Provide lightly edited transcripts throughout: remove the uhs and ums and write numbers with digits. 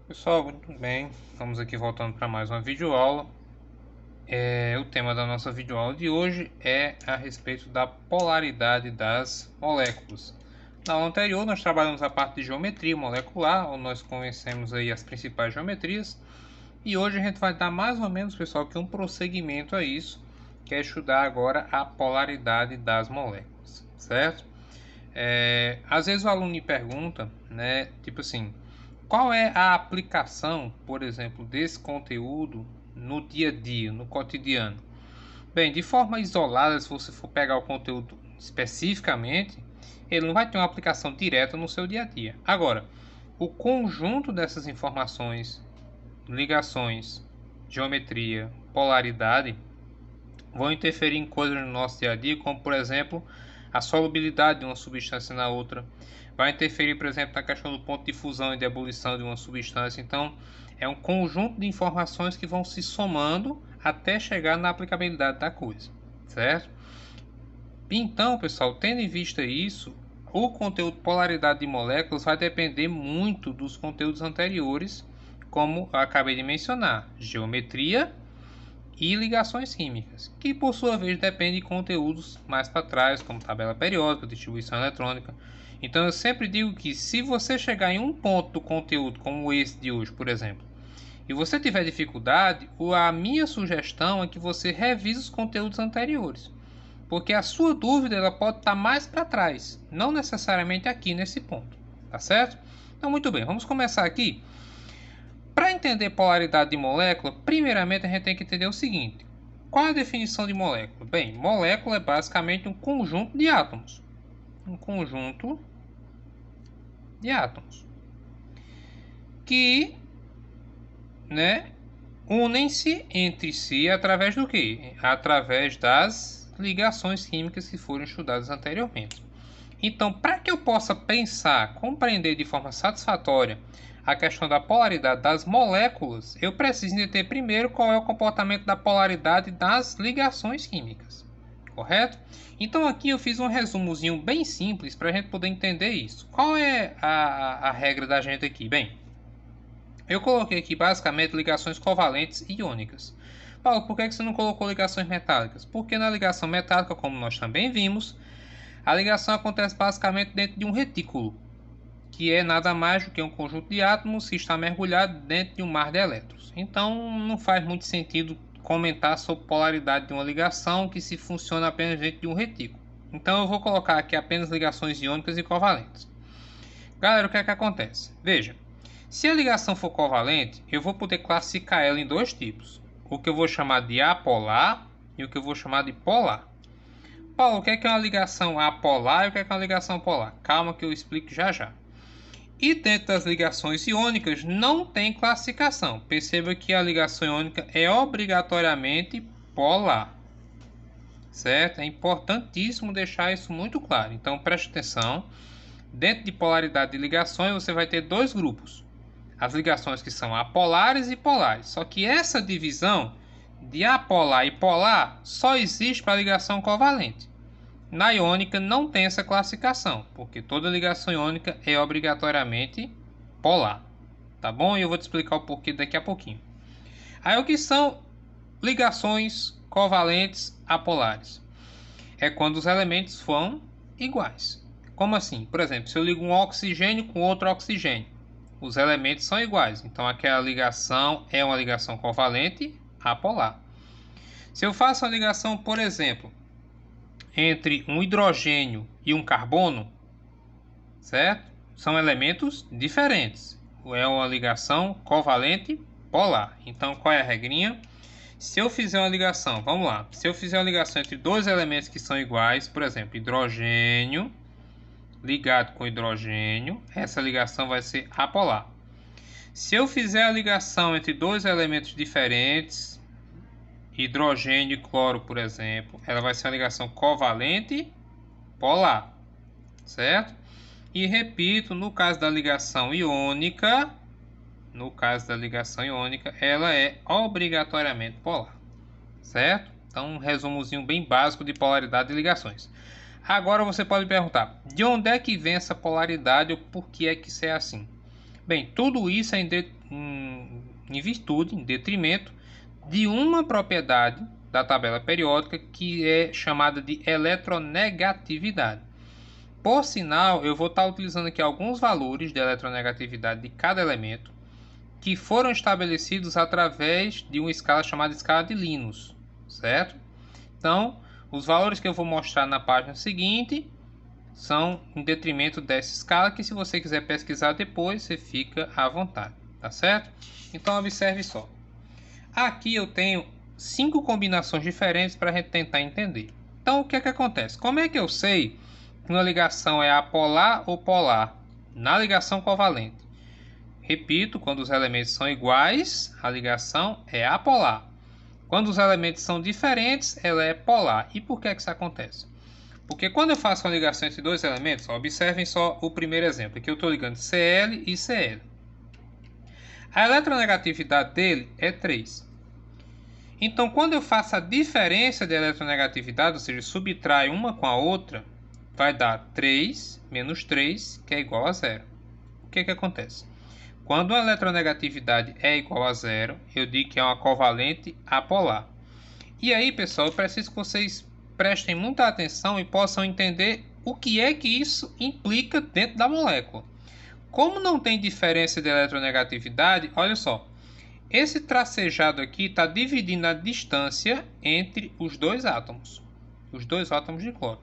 Pessoal, muito bem, estamos aqui voltando para mais uma videoaula. O tema da nossa videoaula de hoje é a respeito da polaridade das moléculas. Na aula anterior nós trabalhamos a parte de geometria molecular, onde nós conhecemos aí as principais geometrias. E hoje a gente vai dar mais ou menos, pessoal, que um prosseguimento a isso, que é estudar agora a polaridade das moléculas, certo? Às vezes o aluno me pergunta, né, tipo assim, qual é a aplicação, por exemplo, desse conteúdo no dia a dia, no cotidiano? Bem, de forma isolada, se você for pegar o conteúdo especificamente, ele não vai ter uma aplicação direta no seu dia a dia. Agora, o conjunto dessas informações, ligações, geometria, polaridade, vão interferir em coisas no nosso dia a dia, como por exemplo a solubilidade de uma substância na outra, vai interferir, por exemplo, na questão do ponto de fusão e de ebulição de uma substância. Então, é um conjunto de informações que vão se somando até chegar na aplicabilidade da coisa, certo? Então, pessoal, tendo em vista isso, o conteúdo polaridade de moléculas vai depender muito dos conteúdos anteriores, como eu acabei de mencionar, geometria e ligações químicas, que por sua vez dependem de conteúdos mais para trás, como tabela periódica, distribuição eletrônica. Então eu sempre digo que se você chegar em um ponto do conteúdo, como esse de hoje, por exemplo, e você tiver dificuldade, a minha sugestão é que você revise os conteúdos anteriores, porque a sua dúvida ela pode estar mais para trás, não necessariamente aqui nesse ponto, tá certo? Então muito bem, vamos começar aqui. Para entender polaridade de molécula, primeiramente a gente tem que entender o seguinte: qual é a definição de molécula? Bem, molécula é basicamente um conjunto de átomos. Um conjunto de átomos que, unem-se entre si através do quê? Através das ligações químicas que foram estudadas anteriormente. Então, para que eu possa pensar, compreender de forma satisfatória a questão da polaridade das moléculas, eu preciso entender primeiro qual é o comportamento da polaridade das ligações químicas, correto? Então aqui eu fiz um resumozinho bem simples para a gente poder entender isso. Qual é a regra da gente aqui? Bem, eu coloquei aqui basicamente ligações covalentes e iônicas. Paulo, por que você não colocou ligações metálicas? Porque na ligação metálica, como nós também vimos, a ligação acontece basicamente dentro de um retículo, que é nada mais do que um conjunto de átomos que está mergulhado dentro de um mar de elétrons. Então não faz muito sentido comentar sobre polaridade de uma ligação que se funciona apenas dentro de um retículo. Então eu vou colocar aqui apenas ligações iônicas e covalentes. Galera, o que é que acontece? Veja, se a ligação for covalente, eu vou poder classificar ela em dois tipos. O que eu vou chamar de apolar e o que eu vou chamar de polar. Paulo, o que é uma ligação apolar e o que é uma ligação polar? Calma que eu explico já já. E dentro das ligações iônicas não tem classificação. Perceba que a ligação iônica é obrigatoriamente polar, certo? É importantíssimo deixar isso muito claro. Então preste atenção. Dentro de polaridade de ligações você vai ter dois grupos. As ligações que são apolares e polares. Só que essa divisão de apolar e polar só existe para a ligação covalente. Na iônica não tem essa classificação, porque toda ligação iônica é obrigatoriamente polar, tá bom? E eu vou te explicar o porquê daqui a pouquinho. Aí o que são ligações covalentes apolares? É quando os elementos são iguais. Como assim? Por exemplo, se eu ligo um oxigênio com outro oxigênio, os elementos são iguais, então aquela ligação é uma ligação covalente apolar. Se eu faço uma ligação, por exemplo, entre um hidrogênio e um carbono, certo? São elementos diferentes. É uma ligação covalente polar. Então, qual é a regrinha? Se eu fizer uma ligação, vamos lá. Se eu fizer uma ligação entre dois elementos que são iguais, por exemplo, hidrogênio ligado com hidrogênio, essa ligação vai ser apolar. Se eu fizer a ligação entre dois elementos diferentes, hidrogênio e cloro, por exemplo, ela vai ser uma ligação covalente polar, certo? E repito, no caso da ligação iônica, ela é obrigatoriamente polar, certo? Então, um resumozinho bem básico de polaridade de ligações. Agora você pode perguntar, de onde é que vem essa polaridade ou por que é que isso é assim? Bem, tudo isso é em detrimento de uma propriedade da tabela periódica que é chamada de eletronegatividade. Por sinal, eu vou estar utilizando aqui alguns valores de eletronegatividade de cada elemento que foram estabelecidos através de uma escala chamada escala de Linus, certo? Então, os valores que eu vou mostrar na página seguinte são em detrimento dessa escala, que se você quiser pesquisar depois, você fica à vontade, tá certo? Então, observe só. Aqui eu tenho 5 combinações diferentes para a gente tentar entender. Então, o que é que acontece? Como é que eu sei que uma ligação é apolar ou polar? Na ligação covalente. Repito, quando os elementos são iguais, a ligação é apolar. Quando os elementos são diferentes, ela é polar. E por que isso acontece? Porque quando eu faço uma ligação entre dois elementos, observem só o primeiro exemplo. Aqui eu estou ligando Cl e Cl. A eletronegatividade dele é 3. Então, quando eu faço a diferença de eletronegatividade, ou seja, subtrai uma com a outra, vai dar 3 menos 3, que é igual a 0. O que acontece? Quando a eletronegatividade é igual a 0, eu digo que é uma covalente apolar. E aí, pessoal, eu preciso que vocês prestem muita atenção e possam entender o que é que isso implica dentro da molécula. Como não tem diferença de eletronegatividade, olha só. Esse tracejado aqui está dividindo a distância entre os dois átomos de cloro.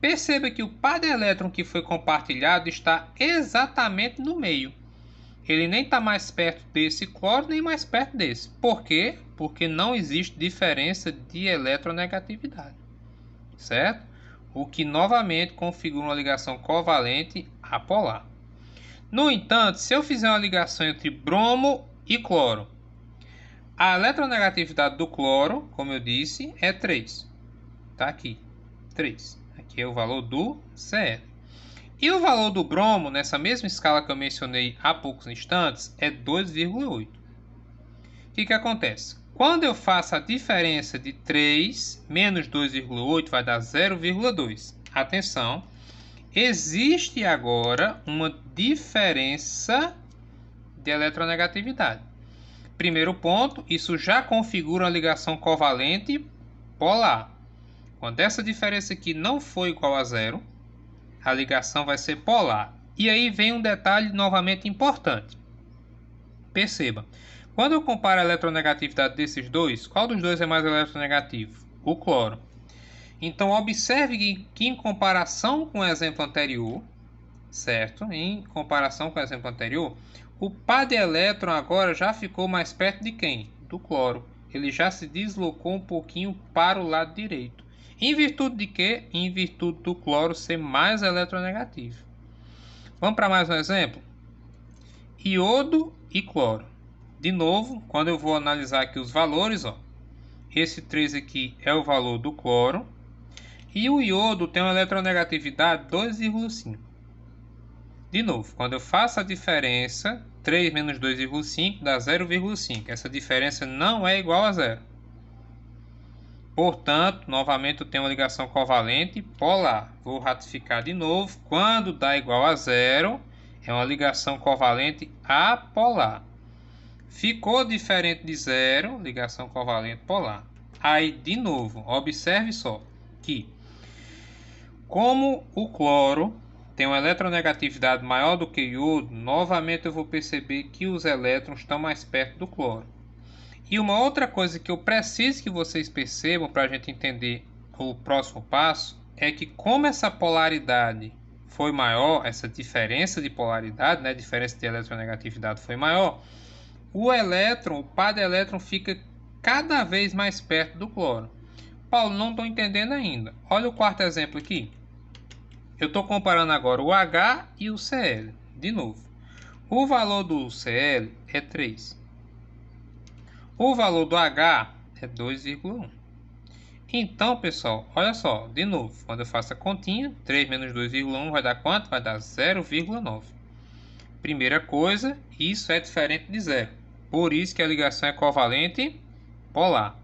Perceba que o par de elétron que foi compartilhado está exatamente no meio. Ele nem está mais perto desse cloro, nem mais perto desse. Por quê? Porque não existe diferença de eletronegatividade, certo? O que novamente configura uma ligação covalente apolar. No entanto, se eu fizer uma ligação entre bromo e cloro, a eletronegatividade do cloro, como eu disse, é 3. Está aqui, 3. Aqui é o valor do Cl. E o valor do bromo, nessa mesma escala que eu mencionei há poucos instantes, é 2,8. O que acontece? Quando eu faço a diferença de 3 menos 2,8, vai dar 0,2. Atenção, existe agora uma diferença de eletronegatividade. Primeiro ponto, isso já configura uma ligação covalente polar. Quando essa diferença aqui não for igual a 0, a ligação vai ser polar. E aí vem um detalhe novamente importante. Perceba, quando eu comparo a eletronegatividade desses dois, qual dos dois é mais eletronegativo? O cloro. Então, observe que em comparação com o exemplo anterior, certo? Em comparação com o exemplo anterior, o par de elétron agora já ficou mais perto de quem? Do cloro. Ele já se deslocou um pouquinho para o lado direito. Em virtude de quê? Em virtude do cloro ser mais eletronegativo. Vamos para mais um exemplo? Iodo e cloro. De novo, quando eu vou analisar aqui os valores, ó, esse 3 aqui é o valor do cloro. E o iodo tem uma eletronegatividade 2,5. De novo, quando eu faço a diferença, 3 menos 2,5 dá 0,5. Essa diferença não é igual a 0. Portanto, novamente eu tenho uma ligação covalente polar. Vou ratificar de novo. Quando dá igual a 0, é uma ligação covalente apolar. Ficou diferente de 0, ligação covalente polar. Aí, de novo, observe só que, como o cloro tem uma eletronegatividade maior do que o iodo, novamente eu vou perceber que os elétrons estão mais perto do cloro. E uma outra coisa que eu preciso que vocês percebam para a gente entender o próximo passo é que, como essa polaridade foi maior, essa diferença de polaridade, né, diferença de eletronegatividade foi maior, o par de elétron fica cada vez mais perto do cloro. Paulo, não estou entendendo ainda. Olha o quarto exemplo aqui. Eu estou comparando agora o H e o Cl. De novo, o valor do Cl é 3. O valor do H é 2,1. Então, pessoal, olha só, de novo, quando eu faço a continha, 3 menos 2,1 vai dar quanto? Vai dar 0,9. Primeira coisa, isso é diferente de 0. Por isso que a ligação é covalente polar.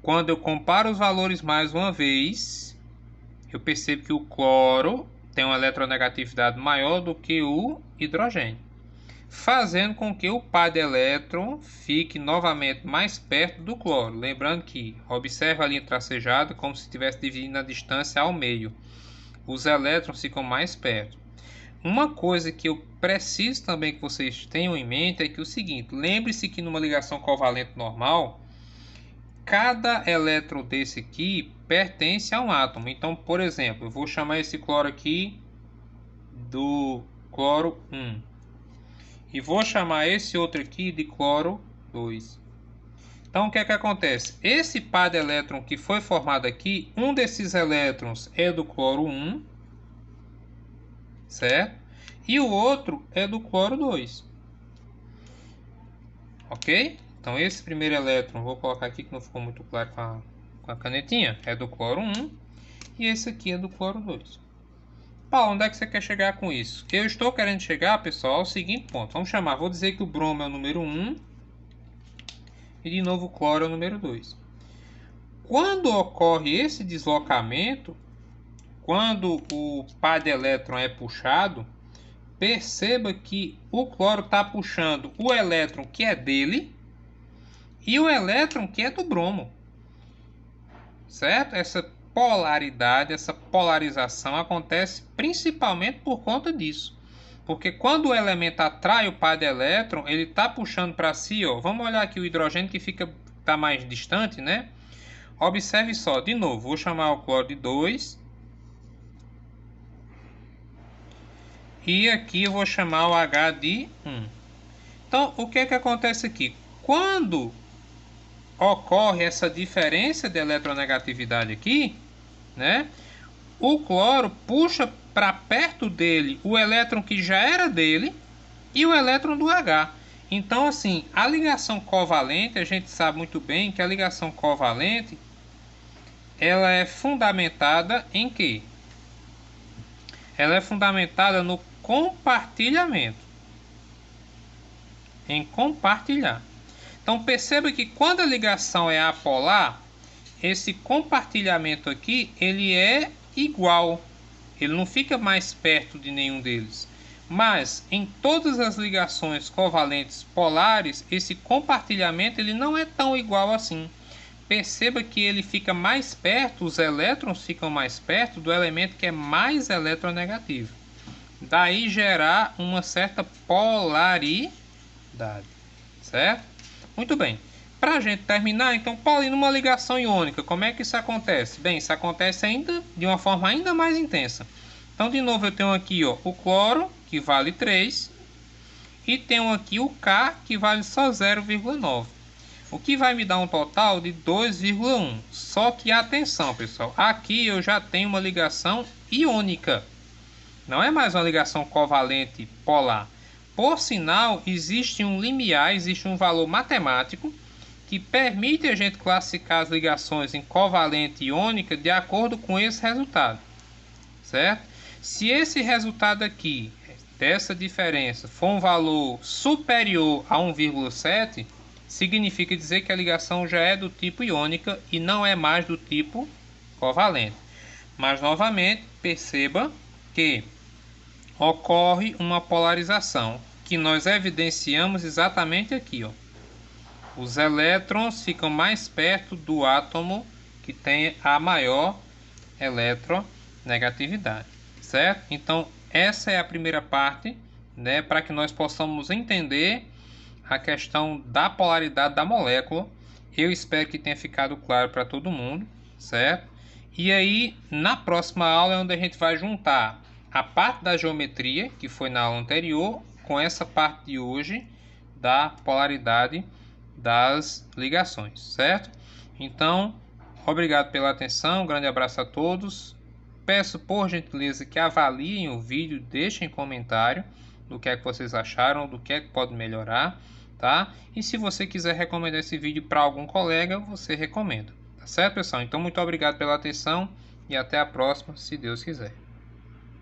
Quando eu comparo os valores mais uma vez, eu percebo que o cloro tem uma eletronegatividade maior do que o hidrogênio. fazendo com que o par de elétron fique novamente mais perto do cloro. Lembrando que observe a linha tracejada como se estivesse dividindo a distância ao meio. Os elétrons ficam mais perto. Uma coisa que eu preciso também que vocês tenham em mente é que o seguinte, lembre-se que numa ligação covalente normal, cada elétron desse aqui pertence a um átomo. Então, por exemplo, eu vou chamar esse cloro aqui do cloro 1. E vou chamar esse outro aqui de cloro 2. Então, o que é que acontece? Esse par de elétron que foi formado aqui, um desses elétrons é do cloro 1, certo? E o outro é do cloro 2. Ok? Então, esse primeiro elétron, vou colocar aqui que não ficou muito claro com a canetinha, é do cloro 1. E esse aqui é do cloro 2. Paulo, onde é que você quer chegar com isso? Eu estou querendo chegar, pessoal, ao seguinte ponto. Vamos chamar, vou dizer que o bromo é o número 1. E de novo o cloro é o número 2. Quando ocorre esse deslocamento, quando o par de elétron é puxado, perceba que o cloro está puxando o elétron que é dele e o elétron que é do bromo. Certo? Essa polaridade, essa polarização acontece principalmente por conta disso. Porque quando o elemento atrai o par de elétron, ele está puxando para si, ó. Vamos olhar aqui o hidrogênio que está mais distante, né? Observe só, de novo, vou chamar o cloro de 2. E aqui eu vou chamar o H de 1. Então, o que é que acontece aqui? Quando ocorre essa diferença de eletronegatividade aqui, né? O cloro puxa para perto dele o elétron que já era dele e o elétron do H. Então, assim, a ligação covalente, a gente sabe muito bem que a ligação covalente ela é fundamentada em quê? Ela é fundamentada no compartilhamento. Em compartilhar. Então, perceba que quando a ligação é apolar, esse compartilhamento aqui, ele é igual. Ele não fica mais perto de nenhum deles. Mas, em todas as ligações covalentes polares, esse compartilhamento ele não é tão igual assim. Perceba que ele fica mais perto, os elétrons ficam mais perto do elemento que é mais eletronegativo. Daí gerar uma certa polaridade. Certo? Muito bem. Para a gente terminar, então, Paulo, numa ligação iônica, como é que isso acontece? Bem, isso acontece ainda de uma forma ainda mais intensa. Então, de novo, eu tenho aqui ó, o cloro, que vale 3, e tenho aqui o K, que vale só 0,9. O que vai me dar um total de 2,1. Só que atenção, pessoal, aqui eu já tenho uma ligação iônica. Não é mais uma ligação covalente polar. Por sinal, existe um limiar, existe um valor matemático que permite a gente classificar as ligações em covalente e iônica de acordo com esse resultado, certo? Se esse resultado aqui, dessa diferença, for um valor superior a 1,7, significa dizer que a ligação já é do tipo iônica e não é mais do tipo covalente. Mas, novamente, perceba que ocorre uma polarização que nós evidenciamos exatamente aqui, ó. Os elétrons ficam mais perto do átomo que tem a maior eletronegatividade, certo? Então, essa é a primeira parte, né, para que nós possamos entender a questão da polaridade da molécula. Eu espero que tenha ficado claro para todo mundo, certo? E aí, na próxima aula é onde a gente vai juntar a parte da geometria, que foi na aula anterior, com essa parte de hoje da polaridade das ligações, certo? Então, obrigado pela atenção, um grande abraço a todos. Peço por gentileza que avaliem o vídeo, deixem comentário do que é que vocês acharam, do que é que pode melhorar, tá? E se você quiser recomendar esse vídeo para algum colega, você recomenda, tá certo, pessoal? Então, muito obrigado pela atenção e até a próxima, se Deus quiser.